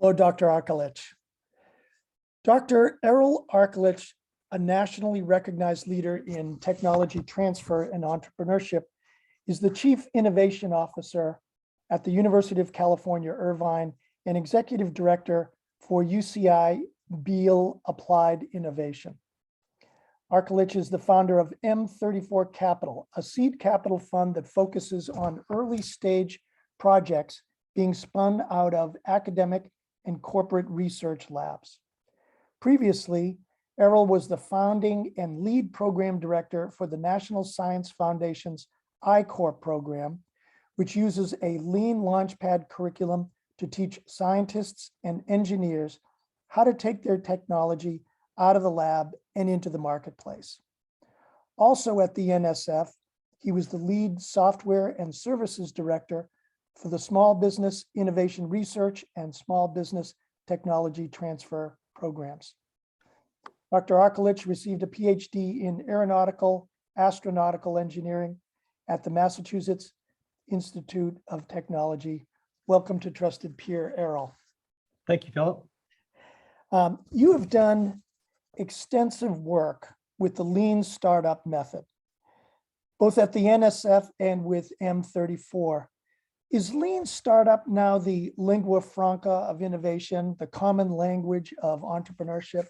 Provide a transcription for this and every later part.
Hello, Dr. Arkilic. Dr. Errol Arkilic, a nationally recognized leader in technology transfer and entrepreneurship, is the Chief Innovation Officer at the University of California, Irvine, and Executive Director for UCI Beall Applied Innovation. Arkilic is the founder of M34 Capital, a seed capital fund that focuses on early stage projects being spun out of academic and corporate research labs. Previously, Errol was the founding and lead program director for the National Science Foundation's iCORE program, which uses a Lean Launchpad curriculum to teach scientists and engineers how to take their technology out of the lab and into the marketplace. Also at the NSF, he was the lead software and services director for the Small Business Innovation Research and Small Business Technology Transfer programs. Dr. Arkilic received a PhD in aeronautical astronautical engineering at the Massachusetts Institute of Technology. Welcome to Trusted Peer, Errol. Thank you, Philip. You have done extensive work with the Lean Startup method, both at the NSF and with M34. Is Lean Startup now the lingua franca of innovation, the common language of entrepreneurship?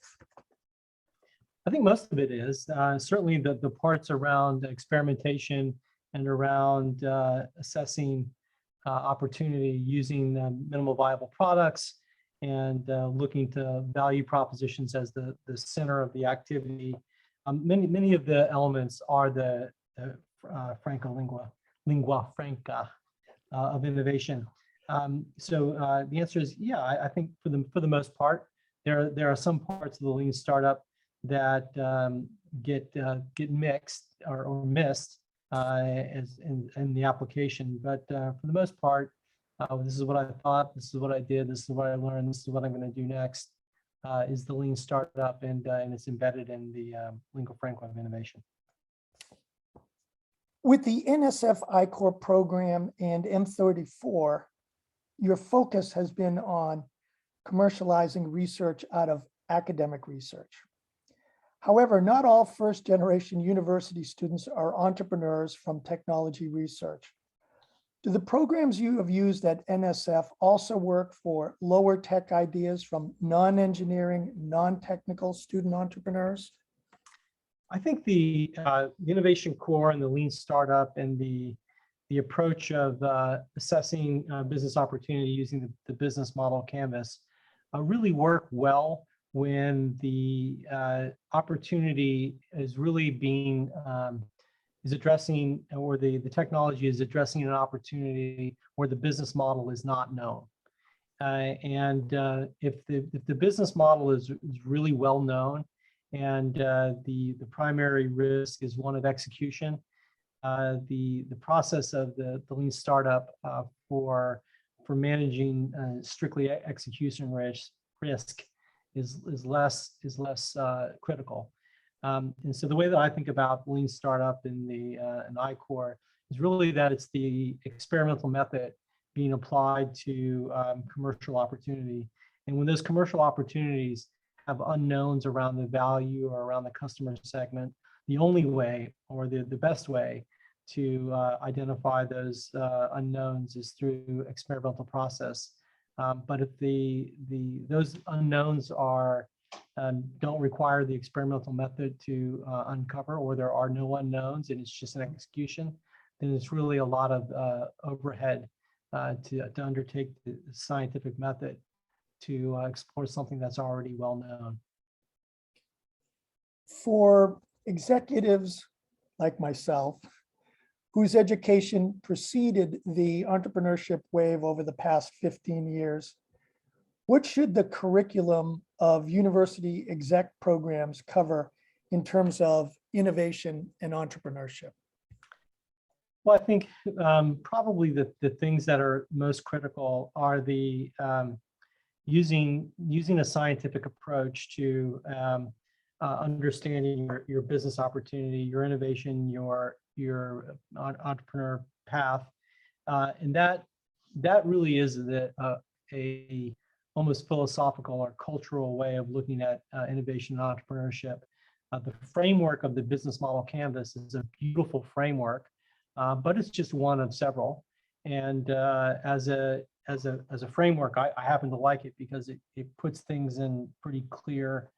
I think most of it is. Certainly the parts around experimentation and around assessing opportunity using minimal viable products and looking to value propositions as the center of the activity. Many of the elements are the lingua franca of innovation. So the answer is, yeah, I think for the most part, there are some parts of the Lean Startup that get mixed or missed as in the application. But for the most part, this is what I thought, this is what I did, this is what I learned, this is what I'm going to do next, is the Lean Startup, and it's embedded in the lingua franca of innovation. With the NSF iCORE program and M34, your focus has been on commercializing research out of academic research. However, not all first-generation university students are entrepreneurs from technology research. Do the programs you have used at NSF also work for lower tech ideas from non-engineering, non-technical student entrepreneurs? I think the innovation core and the Lean Startup and the approach of assessing business opportunity using the business model canvas really work well when the opportunity is really being is addressing, or the technology is addressing an opportunity where the business model is not known. If the business model is really well known, and the primary risk is one of execution, the process of the Lean Startup for managing strictly execution risk is less critical. And so the way that I think about Lean Startup in iCORE is really that it's the experimental method being applied to commercial opportunity. And when those commercial opportunities have unknowns around the value or around the customer segment, the only way, or the best way to identify those unknowns is through experimental process. But if those unknowns are don't require the experimental method to uncover, or there are no unknowns and it's just an execution, then it's really a lot of overhead to undertake the scientific method to explore something that's already well known. For executives like myself, whose education preceded the entrepreneurship wave over the past 15 years, what should the curriculum of university exec programs cover in terms of innovation and entrepreneurship? Well, I think probably the things that are most critical are the using a scientific approach to understanding your business opportunity, your innovation, your entrepreneur path, and that really is almost philosophical or cultural way of looking at innovation and entrepreneurship. The framework of the business model canvas is a beautiful framework, but it's just one of several. And as a framework, I happen to like it because it puts things in pretty clear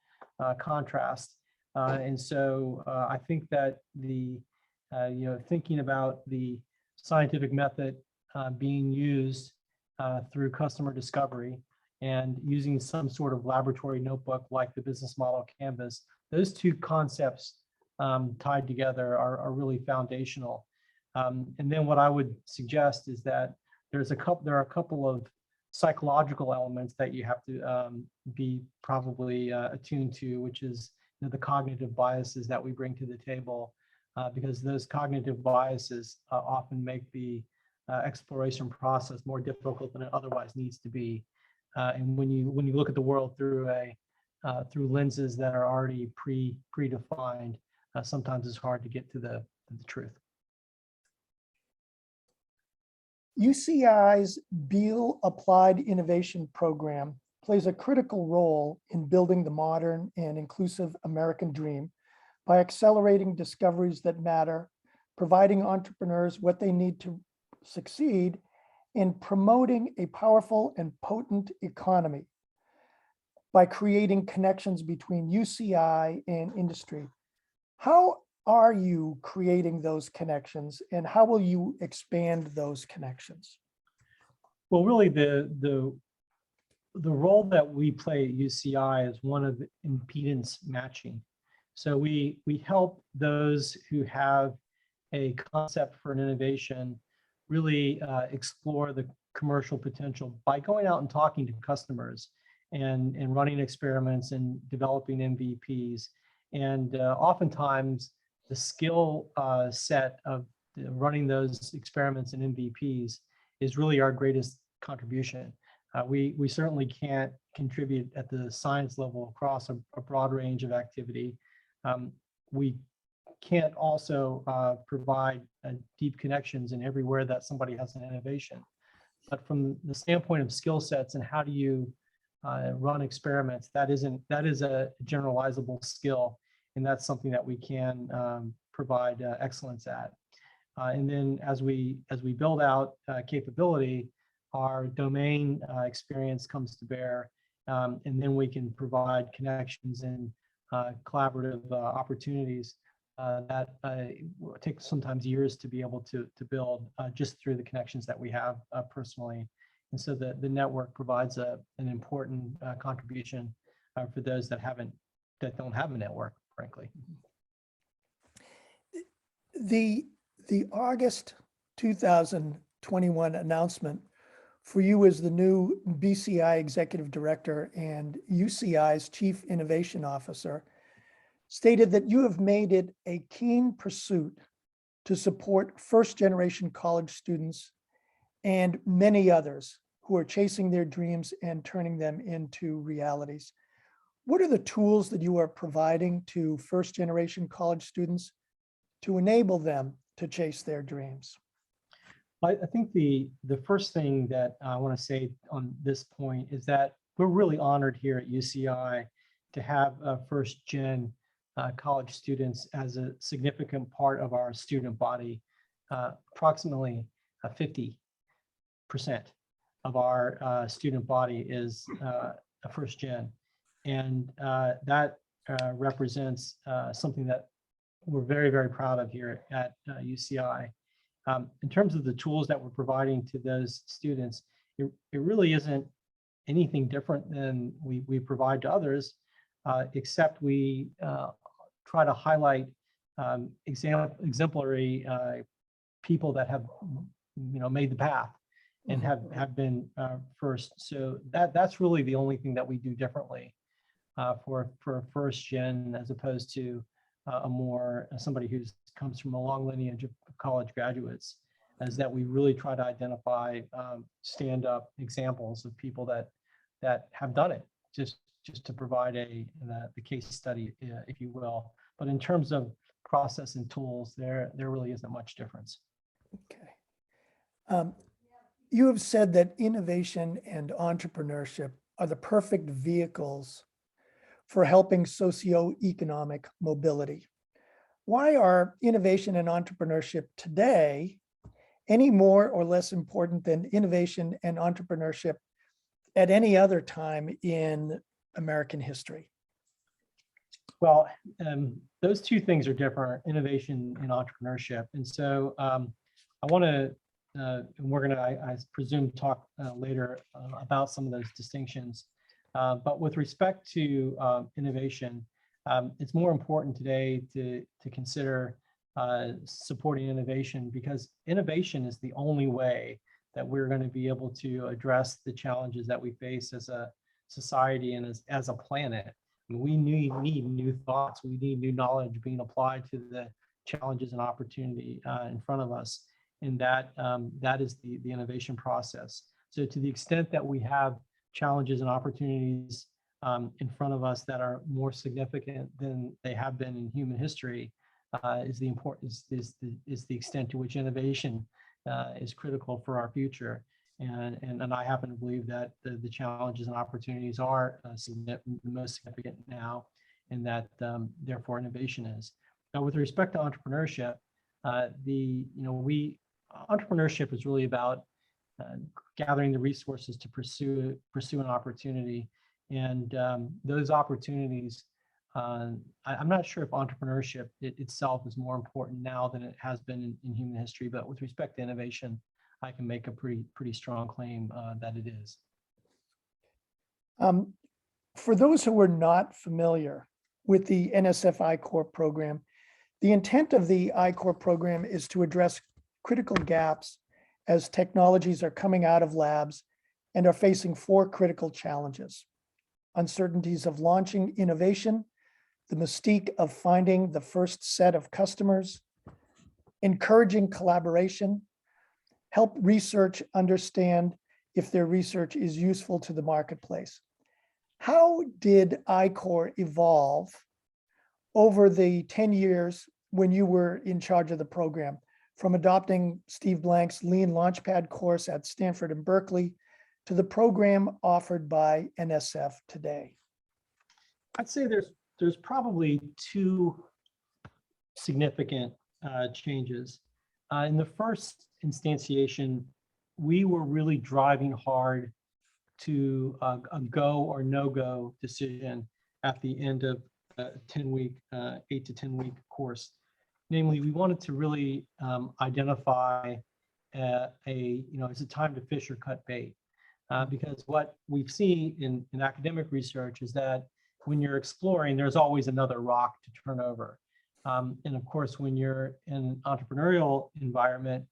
contrast. And so I think that thinking about the scientific method being used through customer discovery and using some sort of laboratory notebook like the business model canvas, those two concepts tied together are really foundational. And then what I would suggest is that there are a couple of psychological elements that you have to be probably attuned to, which is the cognitive biases that we bring to the table, because those cognitive biases often make the exploration process more difficult than it otherwise needs to be. And when you look at the world through lenses that are already predefined, sometimes it's hard to get to the truth. UCI's Beall Applied Innovation program plays a critical role in building the modern and inclusive American dream by accelerating discoveries that matter, providing entrepreneurs what they need to succeed, and promoting a powerful and potent economy by creating connections between UCI and industry. How are you creating those connections, and how will you expand those connections? Well, really, the role that we play at UCI is one of impedance matching. So we help those who have a concept for an innovation really explore the commercial potential by going out and talking to customers and running experiments and developing MVPs. And oftentimes, the skill set of running those experiments and MVPs is really our greatest contribution. We certainly can't contribute at the science level across a broad range of activity. We can't also provide deep connections in everywhere that somebody has an innovation. But from the standpoint of skill sets and how do you run experiments, that is a generalizable skill. And that's something that we can provide excellence at. And then as we build out capability, our domain experience comes to bear, and then we can provide connections and collaborative opportunities that take sometimes years to be able to build just through the connections that we have personally. And so the network provides an important contribution for those that don't have a network, frankly. The August 2021 announcement for you as the new BCI Executive Director and UCI's Chief Innovation Officer stated that you have made it a keen pursuit to support first-generation college students and many others who are chasing their dreams and turning them into realities. What are the tools that you are providing to first-generation college students to enable them to chase their dreams? I think the first thing that I want to say on this point is that we're really honored here at UCI to have first-gen college students as a significant part of our student body. Approximately 50% of our student body is a first-gen. And that represents something that we're very, very proud of here at UCI. In terms of the tools that we're providing to those students, it really isn't anything different than we provide to others, except we try to highlight exemplary people that have made the path and have been first. So that's really the only thing that we do differently for a first gen, as opposed to somebody who comes from a long lineage of college graduates, is that we really try to identify stand-up examples of people that have done it, just to provide the case study, if you will. But in terms of process and tools, there really isn't much difference. Okay. You have said that innovation and entrepreneurship are the perfect vehicles for helping socioeconomic mobility. Why are innovation and entrepreneurship today any more or less important than innovation and entrepreneurship at any other time in American history? Well, those two things are different, innovation and entrepreneurship. And so I want to, and we're going to, I presume, talk later about some of those distinctions. But with respect to innovation, it's more important today to consider supporting innovation, because innovation is the only way that we're going to be able to address the challenges that we face as a society and as a planet. I mean, we need new thoughts, we need new knowledge being applied to the challenges and opportunity in front of us, and that is the innovation process. So to the extent that we have challenges and opportunities in front of us that are more significant than they have been in human history, is the extent to which innovation is critical for our future. And I happen to believe that the challenges and opportunities are the most significant now, and that therefore innovation is. Now, with respect to entrepreneurship, entrepreneurship is really about gathering the resources to pursue an opportunity, and those opportunities. I'm not sure if entrepreneurship itself is more important now than it has been in human history, but with respect to innovation, I can make a pretty strong claim that it is. For those who are not familiar with the NSF iCORE program, the intent of the iCORE program is to address critical gaps as technologies are coming out of labs and are facing 4 critical challenges: uncertainties of launching innovation, the mystique of finding the first set of customers, encouraging collaboration, help research understand if their research is useful to the marketplace. How did iCORE evolve over the 10 years when you were in charge of the program, from adopting Steve Blank's Lean Launchpad course at Stanford and Berkeley to the program offered by NSF today? I'd say there's probably 2 significant changes. In the first instantiation, we were really driving hard to a go or no-go decision at the end of a 10-week, 8 to 10-week course. Namely, we wanted to really identify is it time to fish or cut bait? Because what we've seen in academic research is that when you're exploring, there's always another rock to turn over. And of course, when you're in an entrepreneurial environment,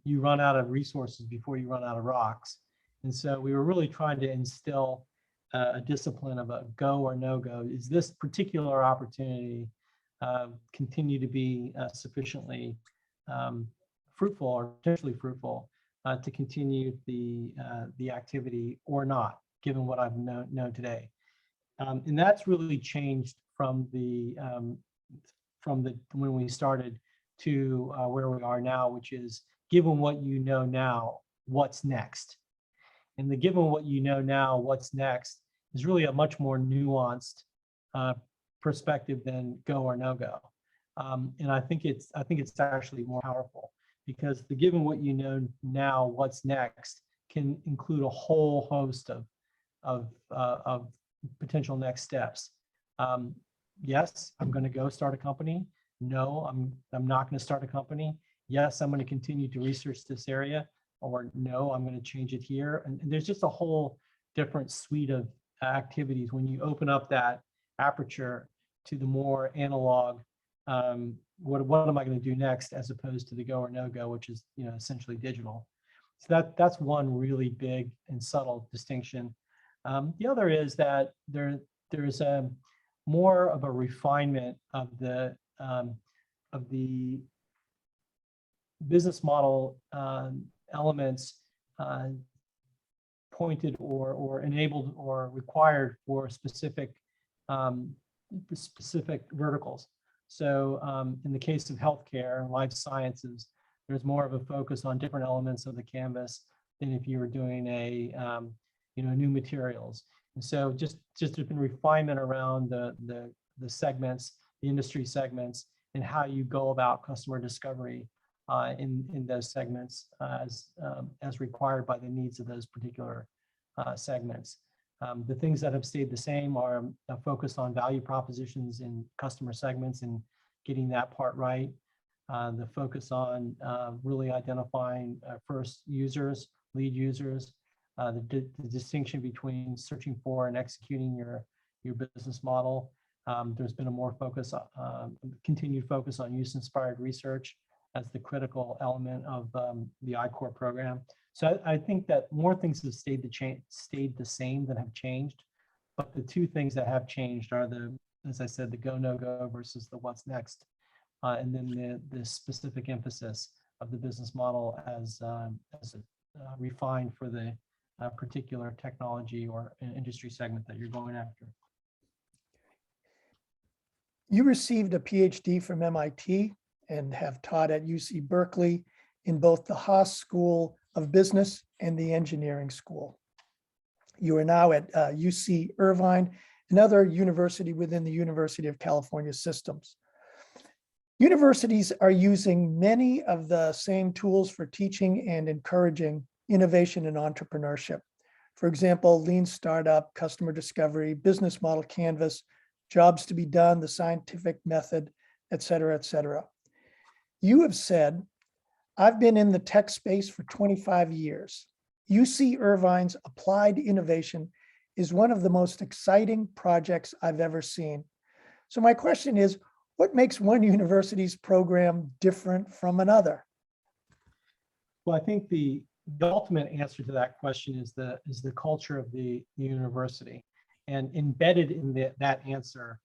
you run out of resources before you run out of rocks. And so we were really trying to instill a discipline of a go or no go. Is this particular opportunity continue to be sufficiently fruitful or potentially fruitful to continue the activity or not, given what I've known today? And that's really changed from when we started to where we are now, which is given what you know now, what's next? And the given what you know now, what's next is really a much more nuanced perspective than go or no go. And I think it's actually more powerful, because the given what you know now, what's next can include a whole host of potential next steps. Yes, I'm going to go start a company. No, I'm not going to start a company. Yes, I'm going to continue to research this area. Or no, I'm going to change it here. And there's just a whole different suite of activities when you open up that aperture to the more analog. What am I going to do next, as opposed to the go or no go, which is essentially digital. So that's one really big and subtle distinction. The other is that there's a more of a refinement of the business model elements pointed or enabled or required for specific verticals. So in the case of healthcare and life sciences, there's more of a focus on different elements of the canvas than if you were doing a new materials. And so just there's been refinement around the segments, the industry segments, and how you go about customer discovery in those segments as required by the needs of those particular segments. The things that have stayed the same are a focus on value propositions in customer segments and getting that part right. The focus on really identifying first users, lead users, the distinction between searching for and executing your business model. There's been a more focus, continued focus on use-inspired research as the critical element of the iCORE program. So I think that more things have stayed the same than have changed, but the two things that have changed are as I said, the go, no go versus the what's next, and then the specific emphasis of the business model as refined for the particular technology or industry segment that you're going after. You received a PhD from MIT and have taught at UC Berkeley in both the Haas School of Business and the Engineering School. You are now at UC Irvine, another university within the University of California systems. Universities are using many of the same tools for teaching and encouraging innovation and entrepreneurship. For example, Lean Startup, Customer Discovery, Business Model Canvas, Jobs to be Done, the Scientific Method, et cetera, et cetera. You have said, I've been in the tech space for 25 years. UC Irvine's applied innovation is one of the most exciting projects I've ever seen. So my question is, what makes one university's program different from another? Well, I think the ultimate answer to that question is the culture of the university, and embedded in that answer,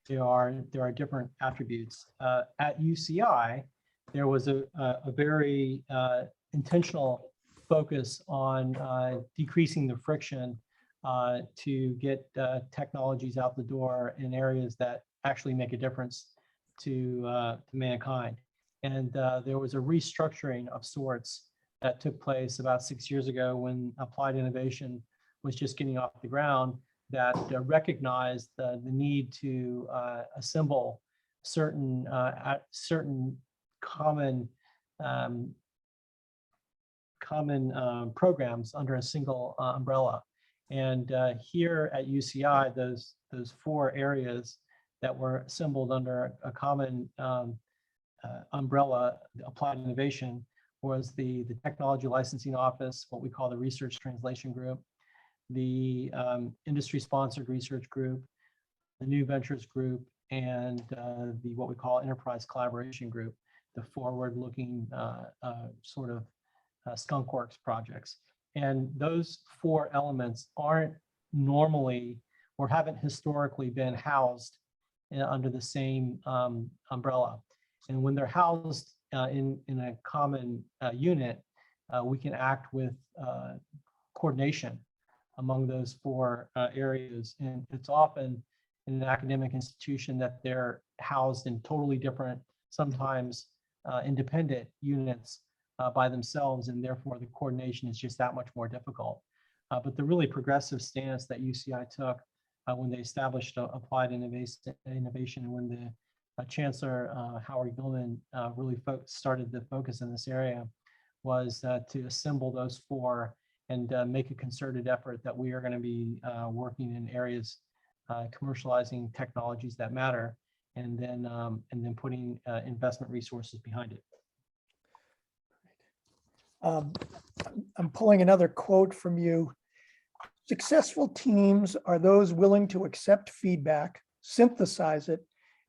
there are different attributes. At UCI, there was a very intentional focus on decreasing the friction to get technologies out the door in areas that actually make a difference to mankind. And there was a restructuring of sorts that took place about 6 years ago when applied innovation was just getting off the ground, that recognized the need to assemble certain common programs under a single umbrella. And here at UCI, those 4 areas that were assembled under a common umbrella, applied innovation, was the Technology Licensing Office, what we call the Research Translation Group, the Industry-Sponsored Research Group, the New Ventures Group, and the what we call Enterprise Collaboration Group, the forward-looking sort of skunkworks projects. And those 4 elements aren't normally or haven't historically been housed under the same umbrella. And when they're housed in a common unit, we can act with coordination among those 4 areas. And it's often in an academic institution that they're housed in totally different, sometimes independent units by themselves, and therefore the coordination is just that much more difficult. But the really progressive stance that UCI took when they established applied innovation, and when the Chancellor Howard Gilman really started to focus in this area, was to assemble those 4 and make a concerted effort that we are going to be working in areas commercializing technologies that matter, and then putting investment resources behind it. I'm pulling another quote from you. Successful teams are those willing to accept feedback, synthesize it,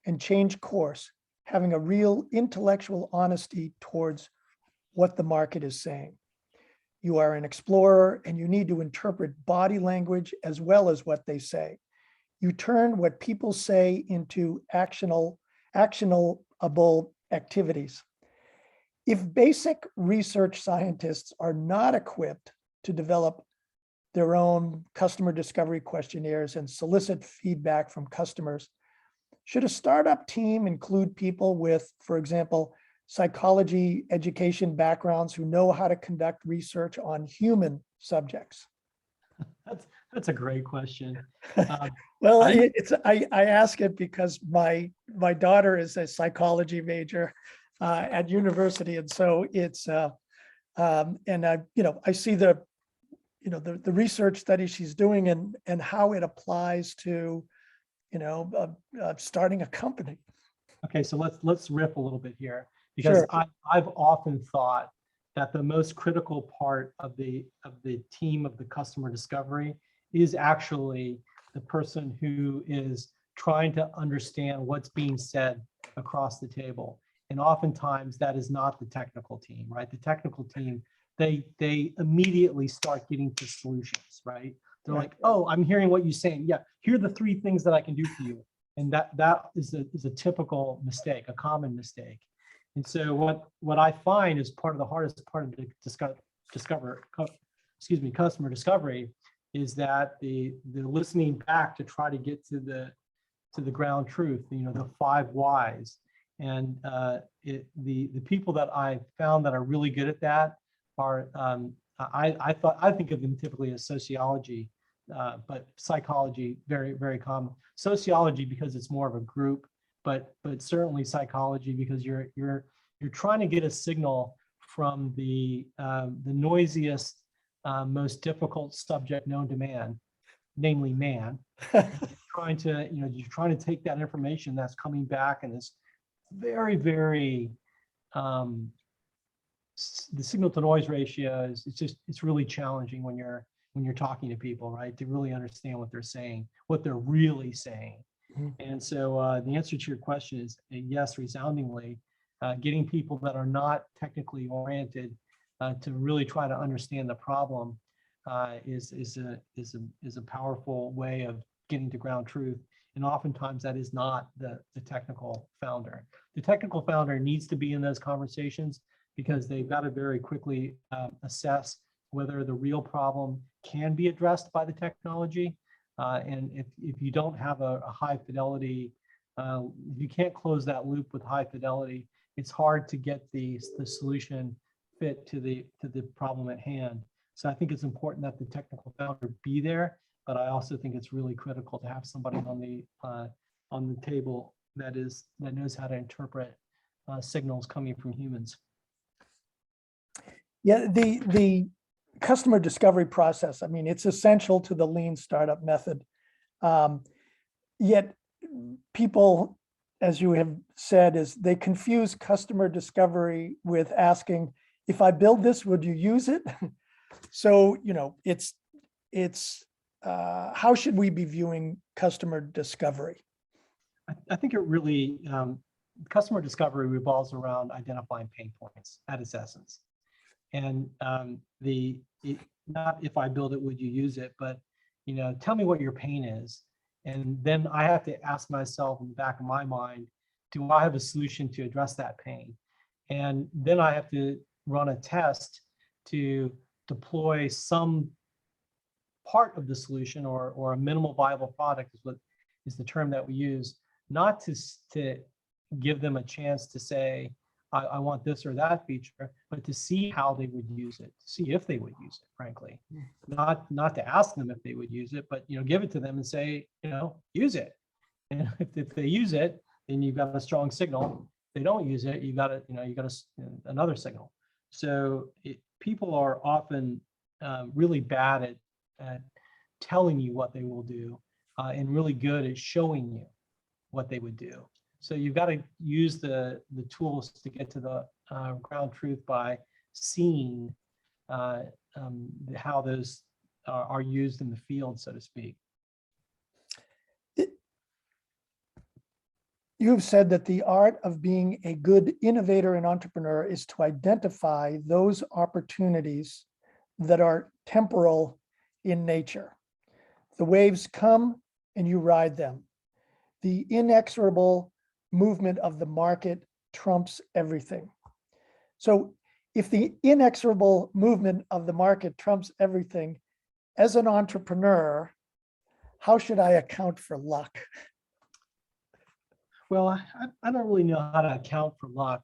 and change course, having a real intellectual honesty towards what the market is saying. You are an explorer, and you need to interpret body language as well as what they say. You turn what people say into actionable activities. If basic research scientists are not equipped to develop their own customer discovery questionnaires and solicit feedback from customers, should a startup team include people with, for example, psychology education backgrounds who know how to conduct research on human subjects? That's a great question. Well, I- I ask it because my daughter is a psychology major at university, and so it's and I see the research study she's doing and how it applies to starting a company. Okay, so let's riff a little bit here, because Sure. I've often thought that the most critical part of the team of the customer discovery is actually the person who is trying to understand what's being said across the table. And oftentimes that is not the technical team, right? The technical team, they immediately start getting to solutions, right? They're Right. like, oh, I'm hearing what you're saying. Yeah, here are the 3 things that I can do for you. And that is a typical mistake, a common mistake. And so what I find is part of the hardest part of the customer discovery is that the listening back to try to get to the ground truth, the 5 whys. And the people that I found that are really good at that are I think of them typically as sociology, but psychology very, very common. Sociology because it's more of a group, but certainly psychology because you're trying to get a signal from the noisiest, most difficult subject known to man, namely man. You're trying to take that information that's coming back and is very, very the signal to noise ratio is it's really challenging when you're talking to people, right? To really understand what they're saying, what they're really saying. Mhm. And so the answer to your question is a yes, resoundingly. Getting people that are not technically oriented to really try to understand the problem is a powerful way of getting to ground truth. And oftentimes that is not the technical founder. The technical founder needs to be in those conversations because they've got to very quickly assess whether the real problem can be addressed by the technology. And if you don't have a high fidelity, if you can't close that loop with high fidelity, it's hard to get the solution fit to the problem at hand. So I think it's important that the technical founder be there, but I also think it's really critical to have somebody on the table that knows how to interpret signals coming from humans. Yeah, the customer discovery process, I mean, it's essential to the lean startup method. Yet people, as you have said, is they confuse customer discovery with asking, if I build this, would you use it? So, it's how should we be viewing customer discovery? I think it really, customer discovery revolves around identifying pain points at its essence. And not if I build it, would you use it, but tell me what your pain is. And then I have to ask myself in the back of my mind, do I have a solution to address that pain? And then I have to run a test to deploy some part of the solution or a minimal viable product is the term that we use, not to give them a chance to say, I want this or that feature, but to see how they would use it, to see if they would use it, frankly. Not to ask them if they would use it, but give it to them and say, use it. And if they use it, then you've got a strong signal. If they don't use it, you got another signal. So people are often really bad at telling you what they will do and really good at showing you what they would do. So you've got to use the tools to get to the ground truth by seeing how those are used in the field, so to speak. You've said that the art of being a good innovator and entrepreneur is to identify those opportunities that are temporal in nature. The waves come and you ride them. The inexorable movement of the market trumps everything. So if the inexorable movement of the market trumps everything, as an entrepreneur, how should I account for luck? Well, I don't really know how to account for luck.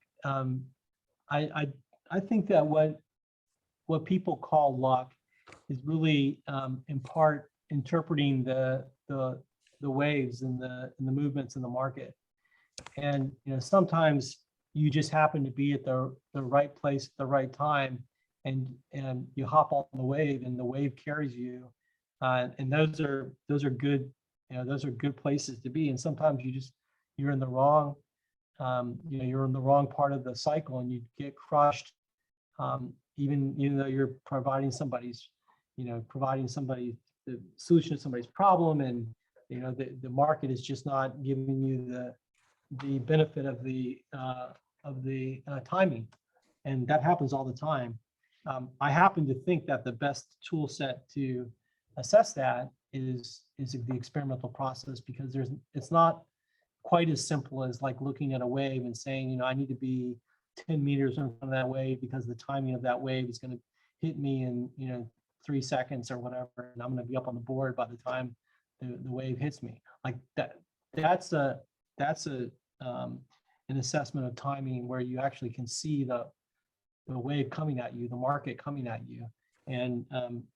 I think that what people call luck really in part interpreting the waves and the movements in the market. And sometimes you just happen to be at the right place at the right time, and you hop on the wave, and the wave carries you. And those are good, those are good places to be. And sometimes you're in the wrong, you're in the wrong part of the cycle, and you get crushed. Even though you're providing somebody the solution to somebody's problem, and the market is just not giving you the benefit of the timing, and that happens all the time. I happen to think that the best tool set to assess that is the experimental process, because it's not quite as simple as like looking at a wave and saying, I need to be 10 meters in front of that wave because the timing of that wave is going to hit me in 3 seconds or whatever, and I'm going to be up on the board by the time the wave hits me. Like that's an assessment of timing where you actually can see the wave coming at you, the market coming at you, and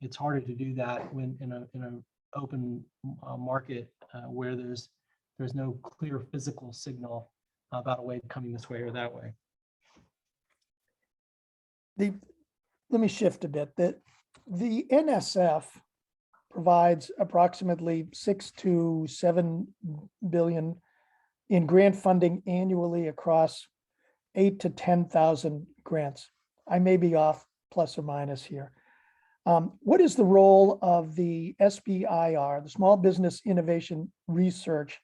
it's harder to do that when in an open market where there's no clear physical signal about a wave coming this way or that way. Let me shift a bit. The NSF provides approximately 6 to 7 billion in grant funding annually across 8 to 10,000 grants. I may be off plus or minus here. What is the role of the SBIR, the Small Business Innovation Research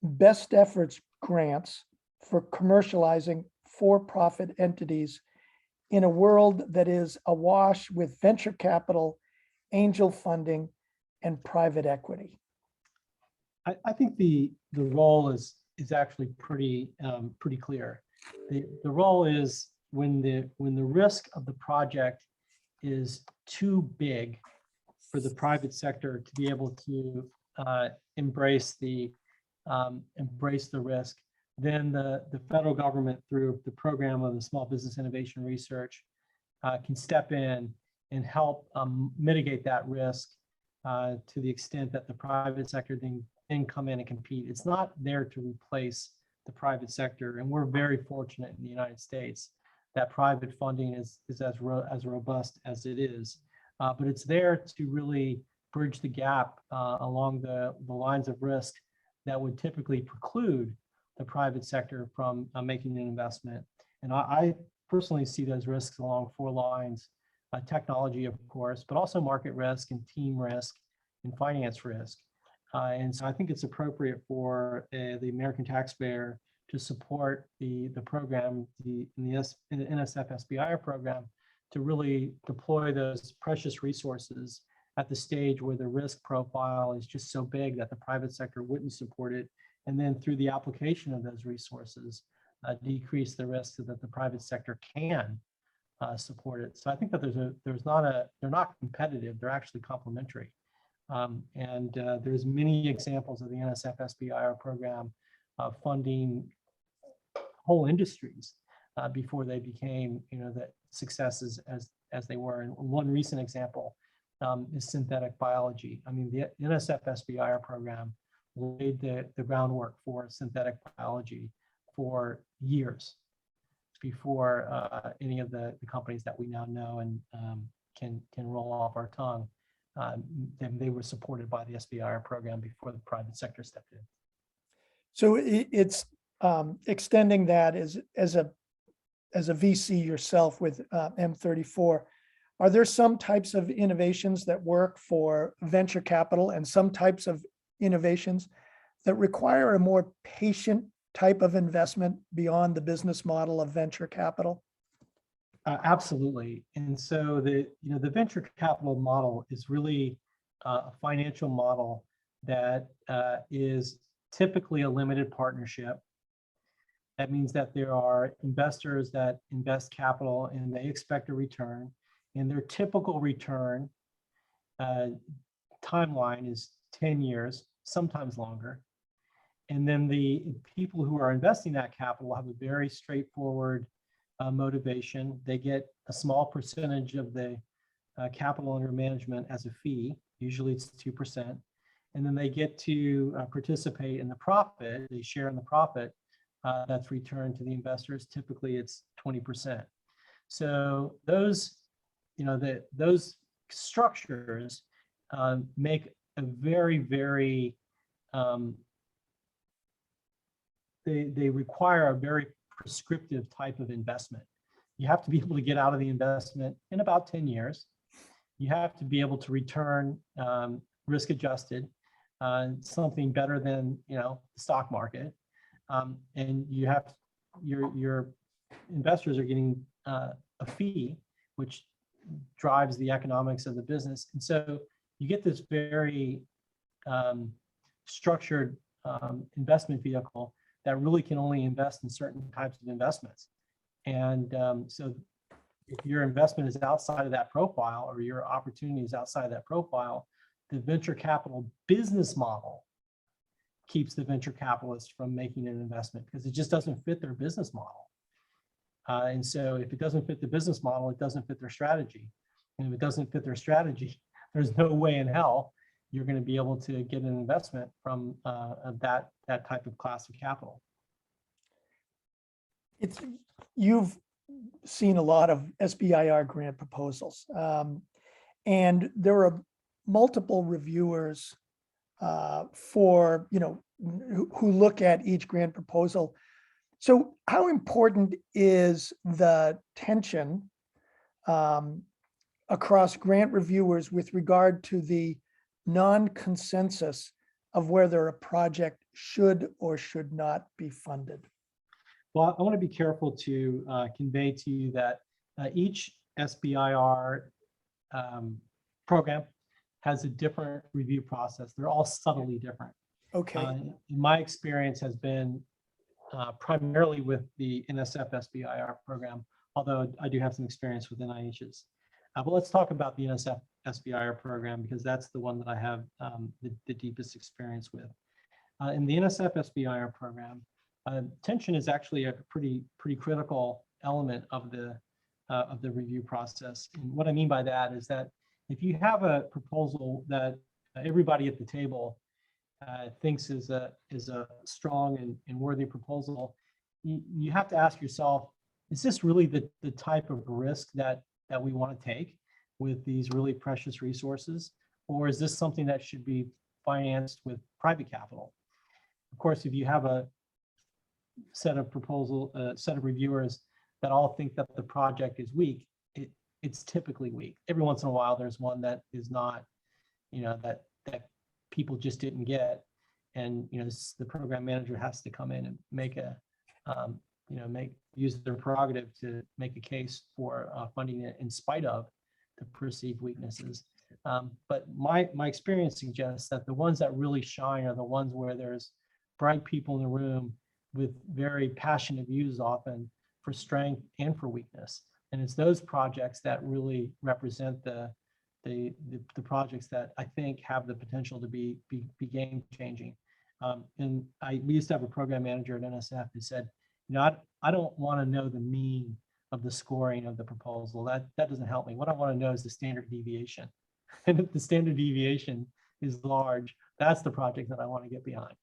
Best Efforts grants for commercializing for-profit entities in a world that is awash with venture capital, angel funding, and private equity? I think the role is actually pretty clear. The role is when the risk of the project is too big for the private sector to be able to embrace the risk, then the federal government, through the program of the Small Business Innovation Research, can step in and help mitigate that risk to the extent that the private sector then come in and compete. It's not there to replace the private sector, and we're very fortunate in the United States that private funding is as robust as it is, but it's there to really bridge the gap along the lines of risk that would typically preclude the private sector from making an investment. And I personally see those risks along 4 lines: technology, of course, but also market risk and team risk and finance risk. And so I think it's appropriate for the American taxpayer to support the program, the NSF SBIR program, to really deploy those precious resources at the stage where the risk profile is just so big that the private sector wouldn't support it, and then through the application of those resources, decrease the risk so that the private sector can support it. So I think that they're not competitive, they're actually complementary. And there's many examples of the NSF SBIR program funding whole industries before they became, the successes as they were. And one recent example is synthetic biology. I mean, the NSF SBIR program laid the groundwork for synthetic biology for years before any of the companies that we now know and can roll off our tongue. They were supported by the SBIR program before the private sector stepped in. So it's extending that as a VC yourself with M34. Are there some types of innovations that work for venture capital and some types of innovations that require a more patient type of investment beyond the business model of venture capital? Absolutely. And so the venture capital model is really a financial model that is typically a limited partnership. That means that there are investors that invest capital and they expect a return, and their typical return timeline is 10 years, sometimes longer. And then the people who are investing that capital have a very straightforward motivation. They get a small percentage of the capital under management as a fee. Usually it's 2%. And then they get to participate in the profit. They share in the profit that's returned to the investors. Typically it's 20%. So those, those structures make a very, very, they require a very prescriptive type of investment. You have to be able to get out of the investment in about 10 years. You have to be able to return risk adjusted, something better than the stock market, and you have your investors are getting a fee, which drives the economics of the business, and so you get this very structured investment vehicle that really can only invest in certain types of investments. And so if your investment is outside of that profile, or your opportunity is outside of that profile, the venture capital business model keeps the venture capitalist from making an investment because it just doesn't fit their business model. And so if it doesn't fit the business model, it doesn't fit their strategy. And if it doesn't fit their strategy, there's no way in hell you're going to be able to get an investment from that type of class of capital. You've seen a lot of SBIR grant proposals, and there are multiple reviewers for who look at each grant proposal. So how important is the tension across grant reviewers with regard to the non-consensus of whether a project should or should not be funded? Well, I want to be careful to convey to you that each SBIR program has a different review process. They're all subtly different. Okay. My experience has been primarily with the NSF SBIR program, although I do have some experience with NIH's. But let's talk about the NSF SBIR program because that's the one that I have the deepest experience with. In the NSF SBIR program, tension is actually a pretty critical element of the review process. And what I mean by that is that if you have a proposal that everybody at the table thinks is a strong and worthy proposal, you have to ask yourself, is this really the type of risk that we want to take with these really precious resources, or is this something that should be financed with private capital? Of course, if you have a set of reviewers that all think that the project is weak, it's typically weak. Every once in a while, there's one that is not, that people just didn't get, and the program manager has to come in and make a, use their prerogative to make a case for funding it in spite of the perceived weaknesses. But my experience suggests that the ones that really shine are the ones where there's bright people in the room with very passionate views, often for strength and for weakness. And it's those projects that really represent the projects that I think have the potential to be game changing. And we used to have a program manager at NSF who said, I don't want to know the mean of the scoring of the proposal. That doesn't help me. What I want to know is the standard deviation. And if the standard deviation is large, that's the project that I want to get behind.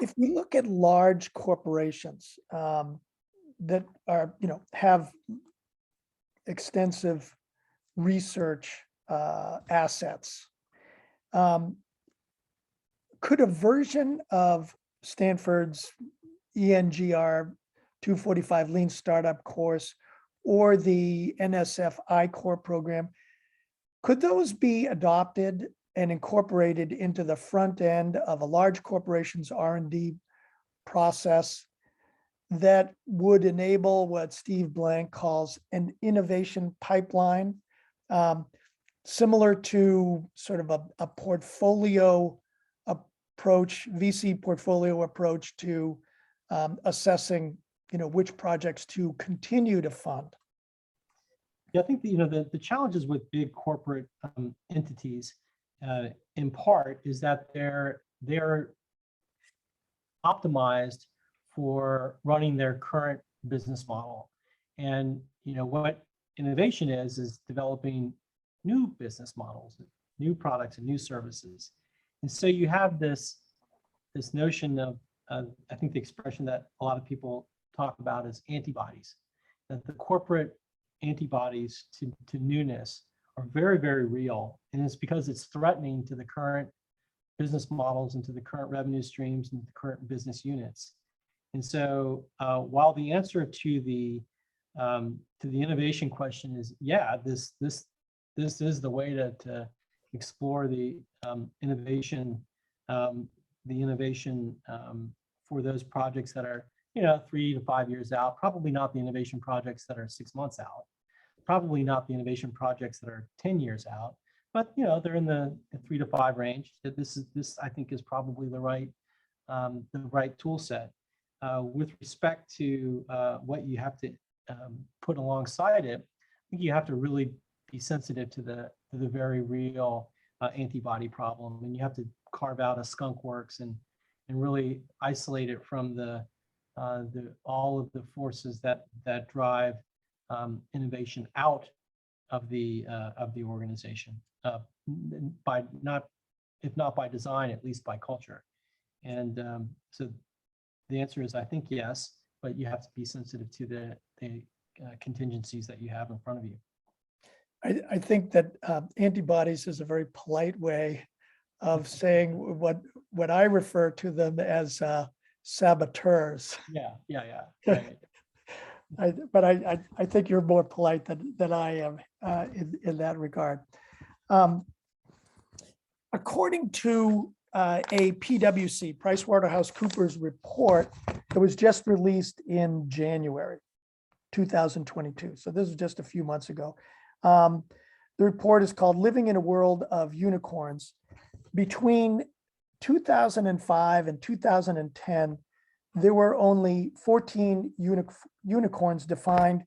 If we look at large corporations that are, have extensive research assets, could a version of Stanford's ENGR 245 Lean Startup course or the NSF iCORE program, could those be adopted and incorporated into the front end of a large corporation's R&D process that would enable what Steve Blank calls an innovation pipeline, similar to sort of a portfolio approach, VC portfolio approach to assessing, which projects to continue to fund? Yeah, I think the challenges with big corporate entities, in part, is that they're optimized for running their current business model, And what innovation is developing new business models, new products, and new services. And so you have this notion of, I think the expression that a lot of people talk about is antibodies, that the corporate antibodies to newness are very, very real. And it's because it's threatening to the current business models and to the current revenue streams and the current business units. And so while the answer to the innovation question is, yeah, this is the way to explore the innovation for those projects that are 3 to 5 years out. Probably not the innovation projects that are 6 months out. Probably not the innovation projects that are 10 years out. But they're in the 3 to 5 range. This I think is probably the right tool set. With respect to what you have to put alongside it, I think you have to really be sensitive to the very real antibody problem, and you have to carve out a skunk works and really isolate it from all of the forces that drive innovation out of the organization, if not by design, at least by culture. And so the answer is, I think, yes, but you have to be sensitive to the contingencies that you have in front of you. I think that antibodies is a very polite way of saying what I refer to them as saboteurs. Yeah. Right. But I think you're more polite than I am in that regard. According to a PwC, PricewaterhouseCoopers report that was just released in January 2022. So this is just a few months ago. The report is called Living in a World of Unicorns. Between 2005 and 2010, there were only 14 unicorns defined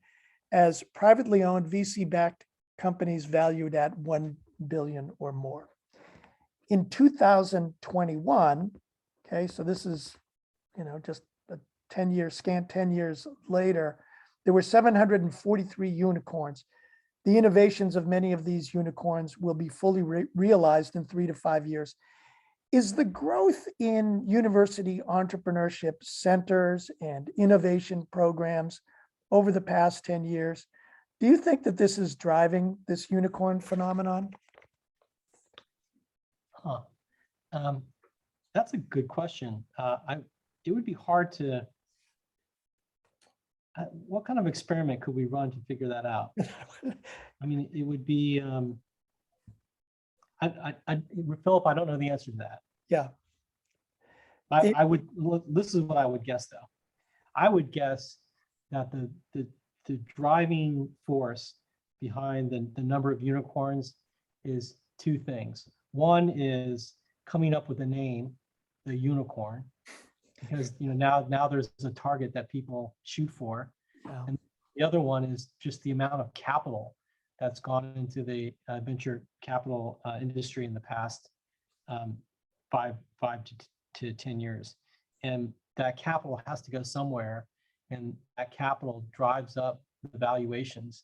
as privately owned VC-backed companies valued at 1 billion or more. In 2021, okay, so this is, just a 10 years later, there were 743 unicorns. The innovations of many of these unicorns will be fully realized in 3 to 5 years. Is the growth in university entrepreneurship centers and innovation programs over the past 10 years, do you think that this is driving this unicorn phenomenon? That's a good question. It would be hard to. What kind of experiment could we run to figure that out? I mean, it would be. Philip, I don't know the answer to that. Yeah. I would. This is what I would guess, though. I would guess that the driving force behind the number of unicorns is two things. One is coming up with a name, the unicorn, because now there's a target that people shoot for. Wow. And the other one is just the amount of capital that's gone into the venture capital industry in the past 5 to 10 years. And that capital has to go somewhere, and that capital drives up the valuations.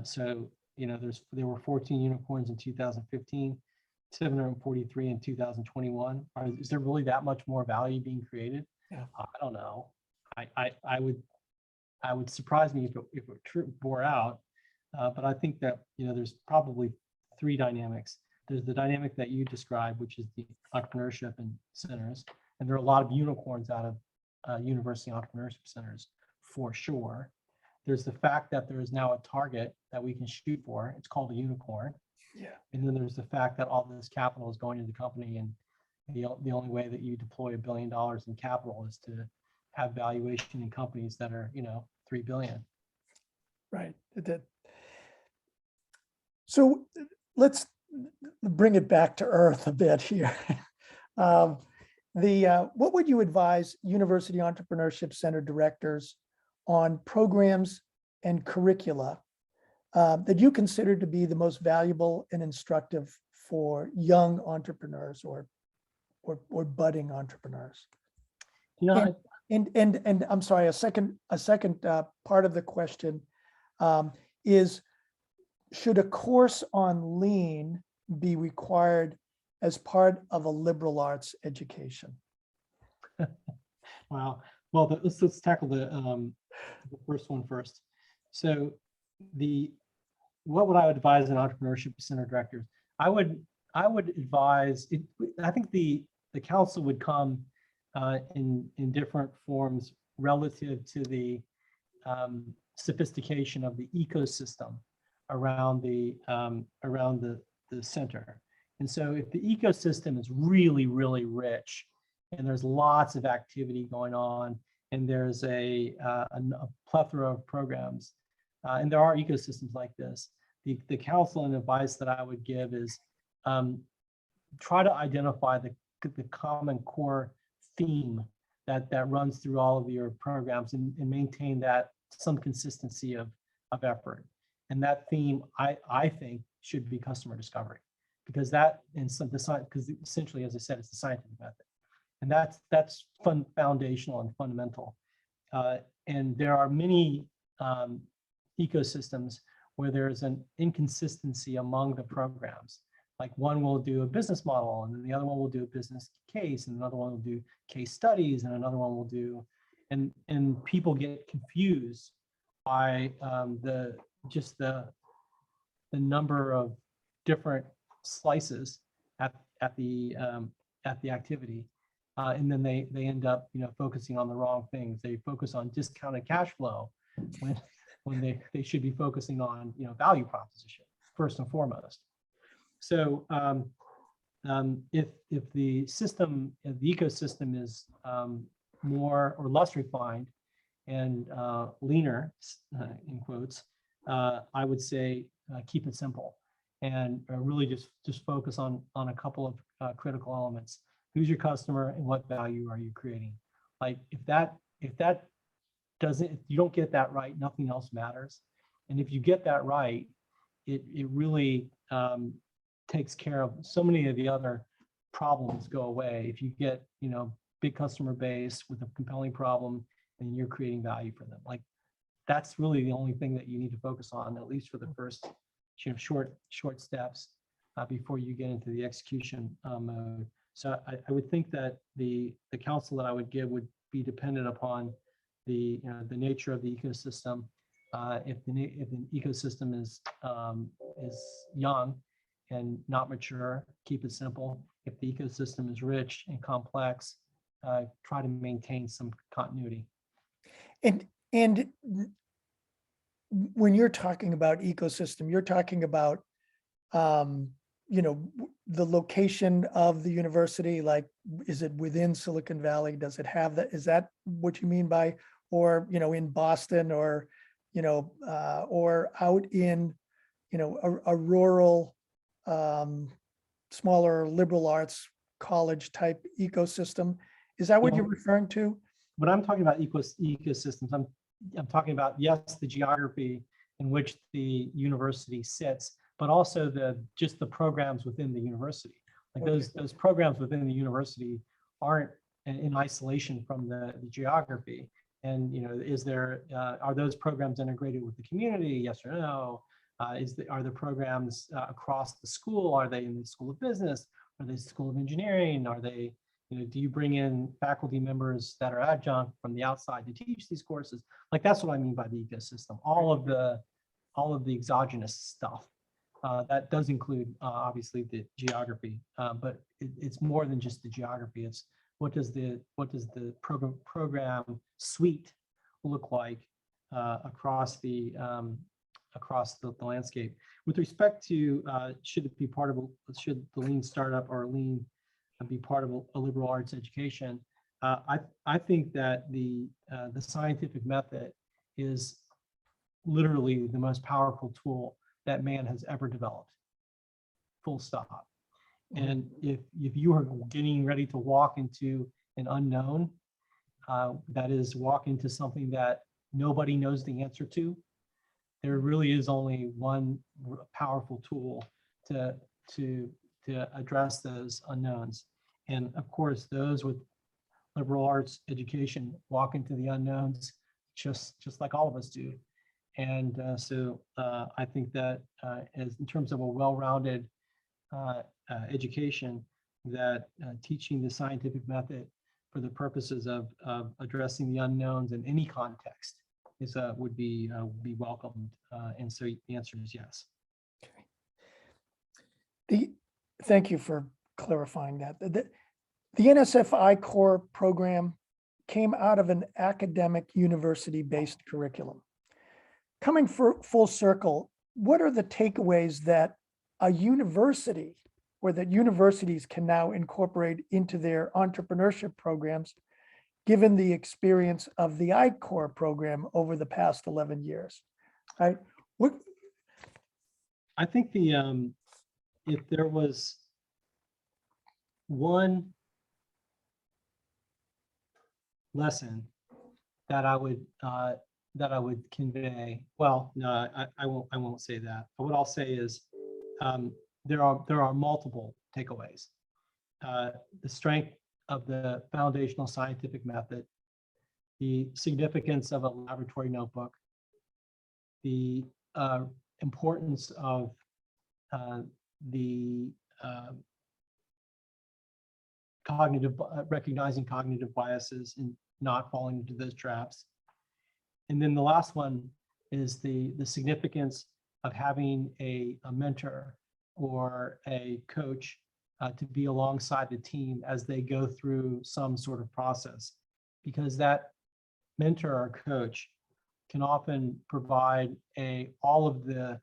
So there were 14 unicorns in 2015, 743 in 2021. Is there really that much more value being created? Yeah. I don't know. I would surprise me if it bore out. But I think that there's probably 3 dynamics. There's the dynamic that you described, which is the entrepreneurship and centers, and there are a lot of unicorns out of university entrepreneurship centers for sure. There's the fact that there is now a target that we can shoot for. It's called a unicorn. Yeah. And then there's the fact that all this capital is going into the company, and the only way that you deploy $1 billion in capital is to have valuation in companies that are 3 billion. Right. So let's bring it back to earth a bit here. What would you advise University Entrepreneurship Center directors on programs and curricula that you consider to be the most valuable and instructive for young entrepreneurs or budding entrepreneurs? And I'm sorry, a second part of the question is, should a course on lean be required as part of a liberal arts education? Wow. Well, let's tackle the first one first. So what would I advise an entrepreneurship center director? I would advise it. I think the council would come in different forms relative to the sophistication of the ecosystem around the center. And so if the ecosystem is really, really rich and there's lots of activity going on and there's a plethora of programs, and there are ecosystems like this, the counsel and advice that I would give is try to identify the common core theme that runs through all of your programs and maintain that some consistency of effort. And that theme, I think, should be customer discovery, because because essentially, as I said, it's the scientific method, and that's foundational and fundamental. And there are many ecosystems where there's an inconsistency among the programs. Like one will do a business model, and then the other one will do a business case, and another one will do case studies, and another one will do, and people get confused by the number of different slices at the activity, and then they end up focusing on the wrong things. They focus on discounted cash flow when they should be focusing on value proposition first and foremost. So if the ecosystem is more or less refined and leaner, in quotes, I would say keep it simple and really just focus on a couple of critical elements. Who's your customer and what value are you creating? Like if you don't get that right, nothing else matters. And if you get that right, it really takes care of so many of the other problems go away. If you get big customer base with a compelling problem and you're creating value for them, like that's really the only thing that you need to focus on, at least for the first short steps before you get into the execution mode. So I would think that the counsel that I would give would be dependent upon the nature of the ecosystem. If the ecosystem is young and not mature, keep it simple. If the ecosystem is rich and complex, try to maintain some continuity. And when you're talking about ecosystem, you're talking about the location of the university. Like, is it within Silicon Valley? Does it have that? Is that what you mean by, or in Boston, or or out in a rural, smaller liberal arts college type ecosystem? Is that what you're referring to? When I'm talking about ecosystems, I'm talking about, yes, the geography in which the university sits, but also just the programs within the university. Like those programs within the university aren't in isolation from the geography. And are those programs integrated with the community? Yes or no? Are the programs across the school? Are they in the School of Business? Are they School of Engineering? Are they, do you bring in faculty members that are adjunct from the outside to teach these courses? Like that's what I mean by the ecosystem. All of the exogenous stuff. That does include obviously the geography, but it's more than just the geography. It's what does the program suite look like across the landscape. With respect to should the Lean startup or Lean be part of a liberal arts education, I think that the scientific method is literally the most powerful tool that man has ever developed. Full stop. And if you are getting ready to walk into an unknown, that is, walk into something that nobody knows the answer to, there really is only one powerful tool to address those unknowns. And of course, those with liberal arts education walk into the unknowns, just like all of us do. And so I think that as in terms of a well-rounded education, that teaching the scientific method for the purposes of addressing the unknowns in any context is would be welcomed. And so the answer is yes. Thank you for clarifying that. The NSF iCORE program came out of an academic university-based curriculum. Coming full circle, what are the takeaways that a university or that universities can now incorporate into their entrepreneurship programs, given the experience of the iCORE program over the past 11 years? Right? I think if there was one lesson that I would convey, well, no, I won't say that. What I'll say is there are multiple takeaways. The strength of the foundational scientific method, the significance of a laboratory notebook, the importance of the recognizing cognitive biases and not falling into those traps. And then the last one is the significance of having a mentor or a coach to be alongside the team as they go through some sort of process, because that mentor or coach can often provide all of the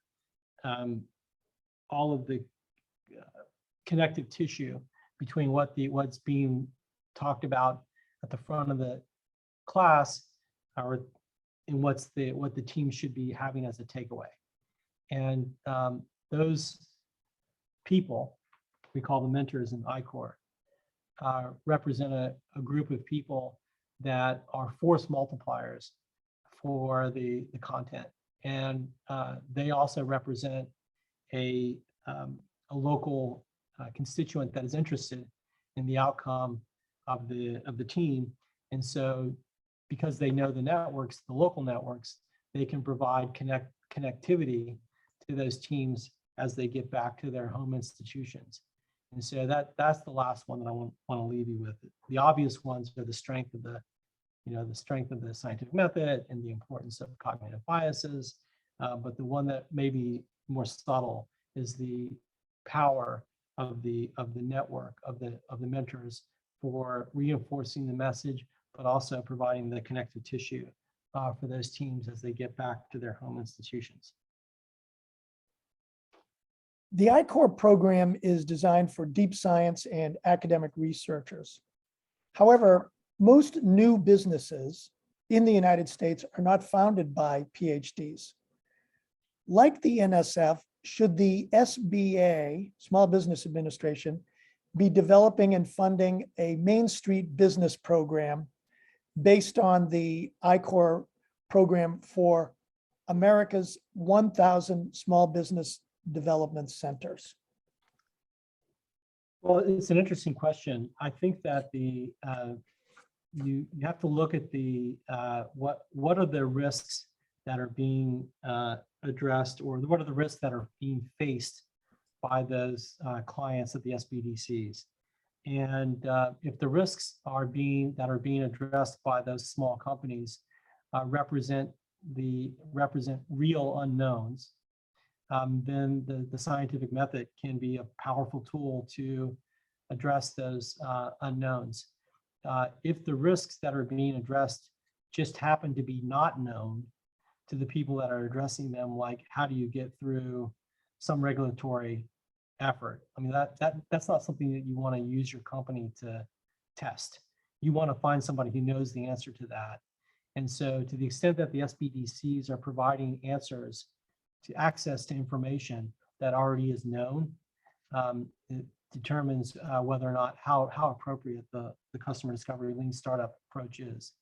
connective tissue between what's being talked about at the front of the class or in what the team should be having as a takeaway. And those people, we call them mentors in iCORE, represent a group of people that are force multipliers for the content. And they also represent a local constituent that is interested in the outcome of the team. And so because they know the networks, the local networks, they can provide connectivity to those teams as they get back to their home institutions. And so that's the last one that I want to leave you with. The obvious ones are the strength of the scientific method and the importance of cognitive biases. But the one that may be more subtle is the power of the network of the mentors for reinforcing the message, but also providing the connective tissue for those teams as they get back to their home institutions. The iCORE program is designed for deep science and academic researchers. However, most new businesses in the United States are not founded by PhDs. Like the NSF, should the SBA, Small Business Administration, be developing and funding a Main Street business program based on the iCORE program for America's 1,000 small business development centers? Well, it's an interesting question. I think that you have to look at what are the risks that are being addressessed, or what are the risks that are being faced by those clients at the SBDCs. And if the risks that are being addressed by those small companies represent real unknowns, then the scientific method can be a powerful tool to address those unknowns. If the risks that are being addressed just happen to be not known to the people that are addressing them, like how do you get through some regulatory effort? I mean, that's not something that you want to use your company to test. You want to find somebody who knows the answer to that. And so to the extent that the SBDCs are providing answers to access to information that already is known, it determines whether or not how appropriate the customer discovery lean startup approach is.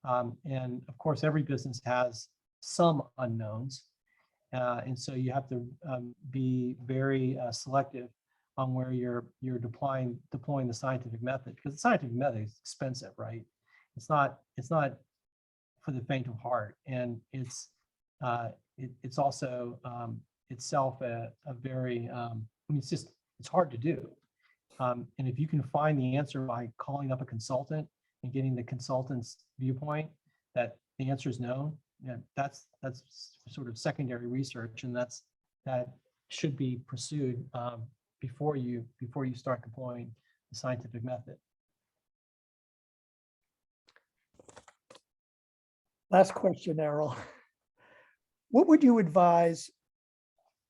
And of course, every business has some unknowns. And so you have to be very selective on where you're deploying the scientific method, because the scientific method is expensive, right? It's not for the faint of heart, and it's also itself a very I mean, it's hard to do. And if you can find the answer by calling up a consultant and getting the consultant's viewpoint that the answer is no, yeah, that's sort of secondary research, and that should be pursued before you start deploying the scientific method. Last question, Errol. What would you advise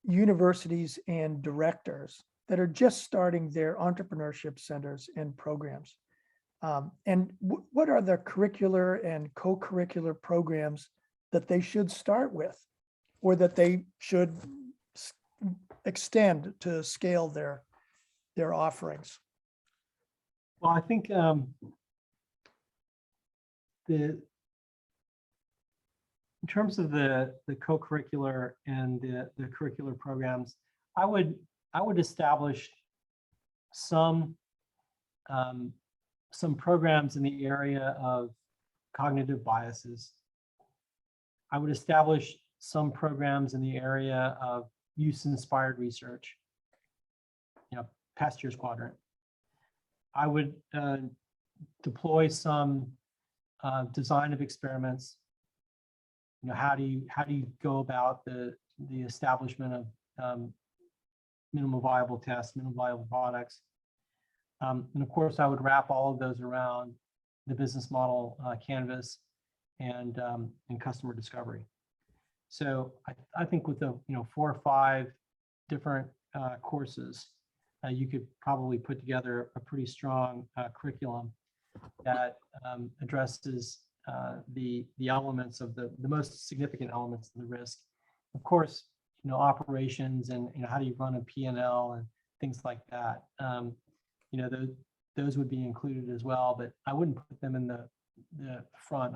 universities and directors that are just starting their entrepreneurship centers and programs? And what are the curricular and co-curricular programs that they should start with, or that they should extend to scale their offerings? Well, I think in terms of the co-curricular and the curricular programs, I would establish some programs in the area of cognitive biases. I would establish some programs in the area of use-inspired research, past year's quadrant. I would deploy some design of experiments. How do you go about the establishment of minimal viable tests, minimal viable products? And of course, I would wrap all of those around the business model canvas and customer discovery. So I think with the 4 or 5 different courses, you could probably put together a pretty strong curriculum that addresses the elements of the most significant elements of the risk. Of course, operations and how do you run a P&L and things like that. Those would be included as well, but I wouldn't put them in the front.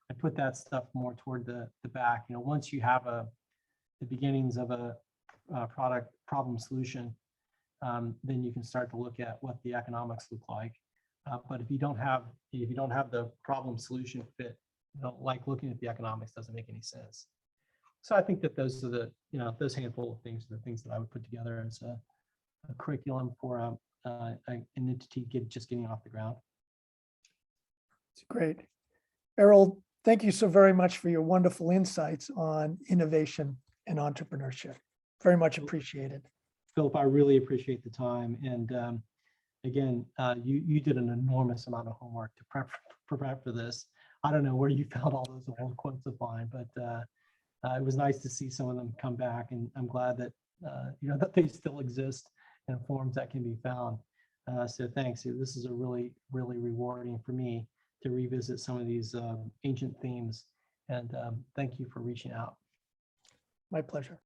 I'd put that stuff more toward the back. Once you have the beginnings of a product problem solution, then you can start to look at what the economics look like. But if you don't have the problem solution fit, like looking at the economics doesn't make any sense. So I think that those are the those handful of things are the things that I would put together as a curriculum for an entity just getting off the ground. It's great. Errol, thank you so very much for your wonderful insights on innovation and entrepreneurship. Very much appreciated. Philip, I really appreciate the time. And again, you did an enormous amount of homework to prep for this. I don't know where you found all those old quotes of mine, but it was nice to see some of them come back, and I'm glad that that they still exist in forms that can be found. So thanks. This is a really rewarding for me to revisit some of these ancient themes, and thank you for reaching out. My pleasure.